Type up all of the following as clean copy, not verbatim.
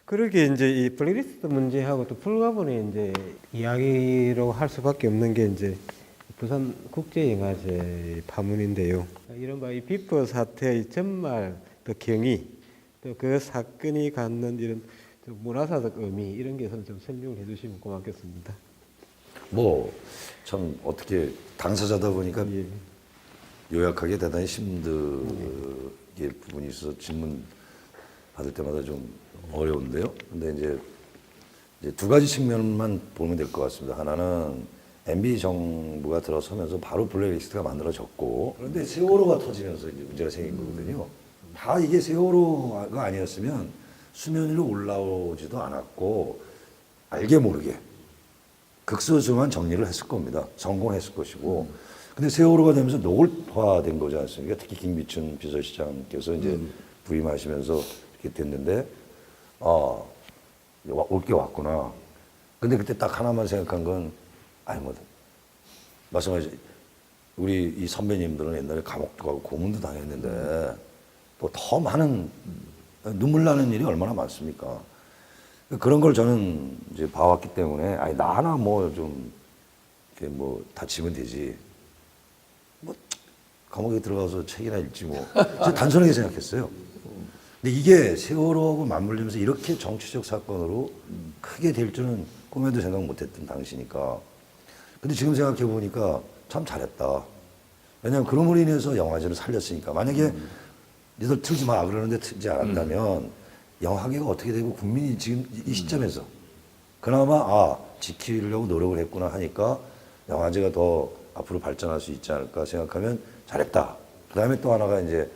그렇게 이제 이 블랙리스트 문제하고 또 불가분의 이제 이야기로 할 수밖에 없는 게 이제 부산 국제영화제 파문인데요. 이른바 이 비퍼 사태의 전말 또 경위 또 그 사건이 갖는 이런 문화사적 의미 이런 게 좀 설명을 해주시면 고맙겠습니다. 뭐 참 어떻게 당사자다 보니까 예. 요약하게 대단히 힘든 부분이 있어서 질문 받을 때마다 좀 어려운데요. 근데 이제 두 가지 측면만 보면 될 것 같습니다. 하나는 MB 정부가 들어서면서 바로 블랙리스트가 만들어졌고, 그런데 세월호가 터지면서 이제 문제가 생긴 거거든요. 다 이게 세월호가 아니었으면 수면 위로 올라오지도 않았고, 알게 모르게 극소수만 정리를 했을 겁니다. 성공했을 것이고. 근데 세월호가 되면서 노골화된 거지 않습니까? 특히 김비춘 비서실장께서 이제 부임하시면서 이렇게 됐는데, 올 게 왔구나. 근데 그때 딱 하나만 생각한 건, 말씀하신, 우리 이 선배님들은 옛날에 감옥도 가고 고문도 당했는데, 또 더 많은, 눈물 나는 일이 얼마나 많습니까? 그런 걸 저는 이제 봐왔기 때문에, 나 하나 이렇게 다치면 되지. 감옥에 들어가서 책이나 읽지 뭐. 단순하게 생각했어요. 근데 이게 세월호하고 맞물리면서 이렇게 정치적 사건으로 크게 될 줄은 꿈에도 생각 못했던 당시니까. 근데 지금 생각해 보니까 참 잘했다. 왜냐하면 그럼으로 인해서 영화제를 살렸으니까. 만약에 니들 틀지 마 그러는데 틀지 않았다면 영화계가 어떻게 되고 국민이 지금 이 시점에서 그나마 지키려고 노력을 했구나 하니까 영화제가 더 앞으로 발전할 수 있지 않을까 생각하면 잘했다. 그 다음에 또 하나가 이제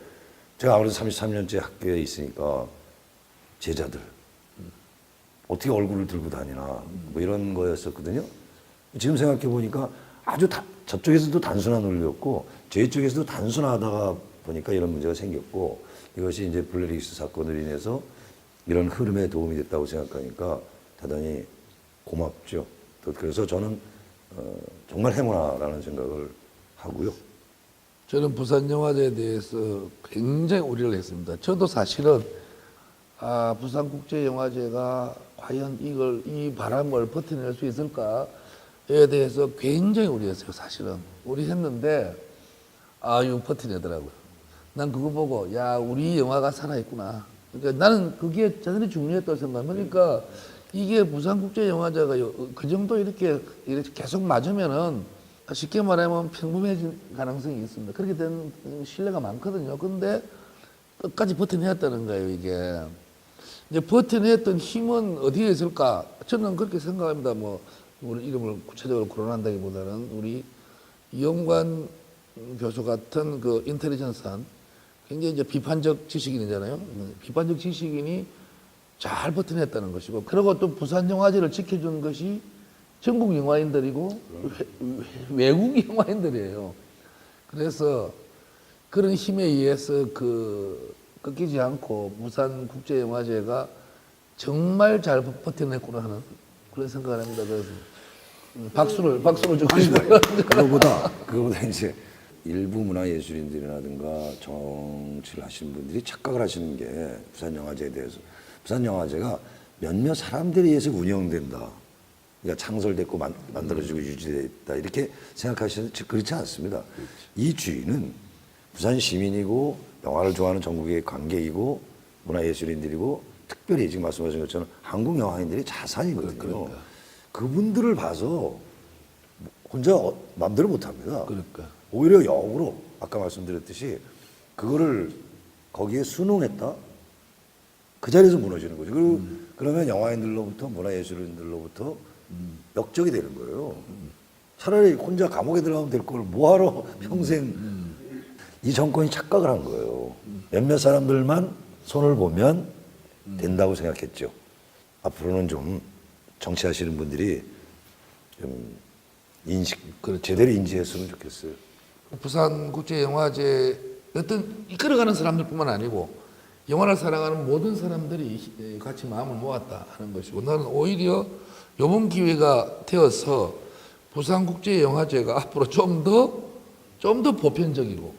제가 아무래도 33년째 학교에 있으니까 제자들 어떻게 얼굴을 들고 다니나 뭐 이런 거였었거든요. 지금 생각해 보니까 아주 저쪽에서도 단순한 논리였고 저희 쪽에서도 단순하다가 보니까 이런 문제가 생겼고 이것이 이제 블랙리스트 사건으로 인해서 이런 흐름에 도움이 됐다고 생각하니까 대단히 고맙죠. 또 그래서 저는 정말 행운아라는 생각을 하고요. 저는 부산영화제에 대해서 굉장히 우려를 했습니다. 저도 사실은 부산국제영화제가 과연 이 바람을 버텨낼 수 있을까에 대해서 굉장히 우려했어요. 사실은 우려했는데 이거 버텨내더라고요. 난 그거 보고 우리 영화가 살아있구나. 그러니까 나는 그게 대단히 중요했다고 생각합니다. 그러니까 이게 부산국제영화제가 그 정도 이렇게 계속 맞으면은 쉽게 말하면 평범해질 가능성이 있습니다. 그렇게 된 신뢰가 많거든요. 근데 끝까지 버텨냈다는 거예요, 이게. 이제 버텨냈던 힘은 어디에 있을까? 저는 그렇게 생각합니다. 우리 이름을 구체적으로 거론한다기보다는 우리 이용관 교수 같은 그 인텔리전스한 굉장히 이제 비판적 지식인이잖아요. 비판적 지식인이 잘 버텨냈다는 것이고, 그리고 또 부산영화제를 지켜준 것이 전국 영화인들이고 외국 영화인들이에요. 그래서 그런 힘에 의해서 꺾이지 않고 부산국제영화제가 정말 잘 버텨냈구나 하는 그런 생각을 합니다. 그래서 박수를 주고 싶어요. 그거보다 이제 일부 문화예술인들이라든가 정치를 하시는 분들이 착각을 하시는 게 부산영화제에 대해서 부산영화제가 몇몇 사람들에 의해서 운영된다. 그러니까 창설됐고 만들어지고 유지됐다. 이렇게 생각하시는 그렇지 않습니다. 그렇지. 이 주인은 부산 시민이고 영화를 좋아하는 전국의 관객이고 문화예술인들이고 특별히 지금 말씀하신 것처럼 한국 영화인들의 자산이거든요. 그러니까. 그분들을 봐서 혼자 마음대로 못합니다. 그러니까. 오히려 역으로 아까 말씀드렸듯이 그거를 거기에 순응했다? 그 자리에서 무너지는 거죠. 그리고 그러면 영화인들로부터 문화예술인들로부터 역적이 되는 거예요. 차라리 혼자 감옥에 들어가면 될 걸 뭐하러 평생 이 정권이 착각을 한 거예요. 몇몇 사람들만 손을 보면 된다고 생각했죠. 앞으로는 좀 정치하시는 분들이 좀 제대로 인지했으면 좋겠어요. 부산국제영화제 어떤 이끌어가는 사람들뿐만 아니고 영화를 사랑하는 모든 사람들이 같이 마음을 모았다 하는 것이고, 나는 오히려 이번 기회가 되어서 부산국제영화제가 앞으로 좀 더 좀 더 보편적이고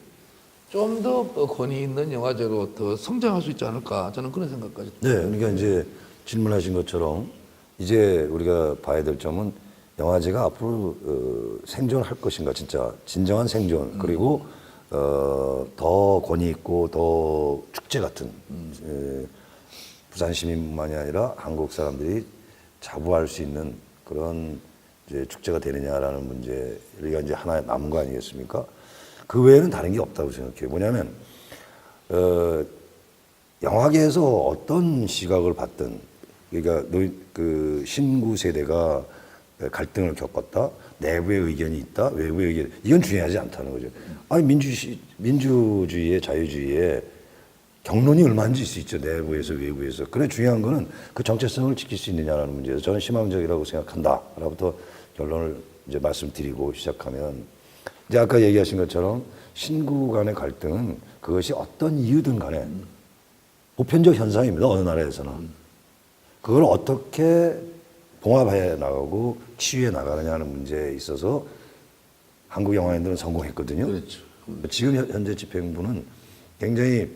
좀 더 권위 있는 영화제로 더 성장할 수 있지 않을까 저는 그런 생각까지. 네, 그러니까 이제 질문하신 것처럼 이제 우리가 봐야 될 점은 영화제가 앞으로 생존할 것인가, 진짜 진정한 생존, 그리고 더 권위 있고 더 축제 같은 부산 시민만이 아니라 한국 사람들이 자부할 수 있는 그런 이제 축제가 되느냐라는 문제가 이제 하나 남은 거 아니겠습니까? 그 외에는 다른 게 없다고 생각해요. 뭐냐면 영화계에서 어떤 시각을 받든, 그러니까 그 신구 세대가 갈등을 겪었다, 내부의 의견이 있다, 외부의 의견, 이건 중요하지 않다는 거죠. 아니 민주주의의 자유주의에 경론이 얼마든지 있을 수 있죠. 내부에서 외부에서. 그래 중요한 거는 그 정체성을 지킬 수 있느냐라는 문제에서 저는 희망적이라고 생각한다라부터 결론을 이제 말씀드리고 시작하면, 이제 아까 얘기하신 것처럼 신구 간의 갈등은 그것이 어떤 이유든 간에 보편적 현상입니다. 어느 나라에서는. 그걸 어떻게 봉합해 나가고 치유해 나가느냐는 문제에 있어서 한국 영화인들은 성공했거든요. 그렇죠. 지금 현재 집행부는 굉장히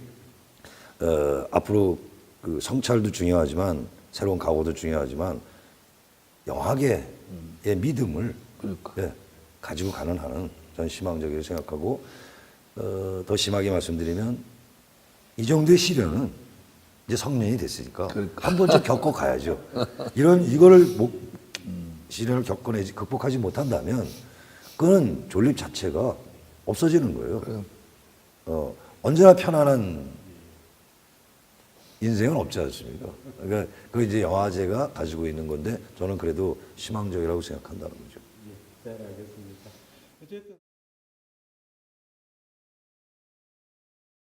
앞으로 그 성찰도 중요하지만 새로운 각오도 중요하지만 영화계의 믿음을 그러니까. 예, 가지고 가는 한은 저는 희망적이라고 생각하고, 더 심하게 말씀드리면 이 정도의 시련은 이제 성년이 됐으니까 그러니까. 한 번쯤 겪어 가야죠. 이거를 시련을 겪어내지 극복하지 못한다면 그거는 존립 자체가 없어지는 거예요. 언제나 편안한 인생은 없지 않습니까? 그러니까 그 이제 영화제가 가지고 있는 건데 저는 그래도 희망적이라고 생각한다는 거죠. 잘 알겠습니다. 어쨌든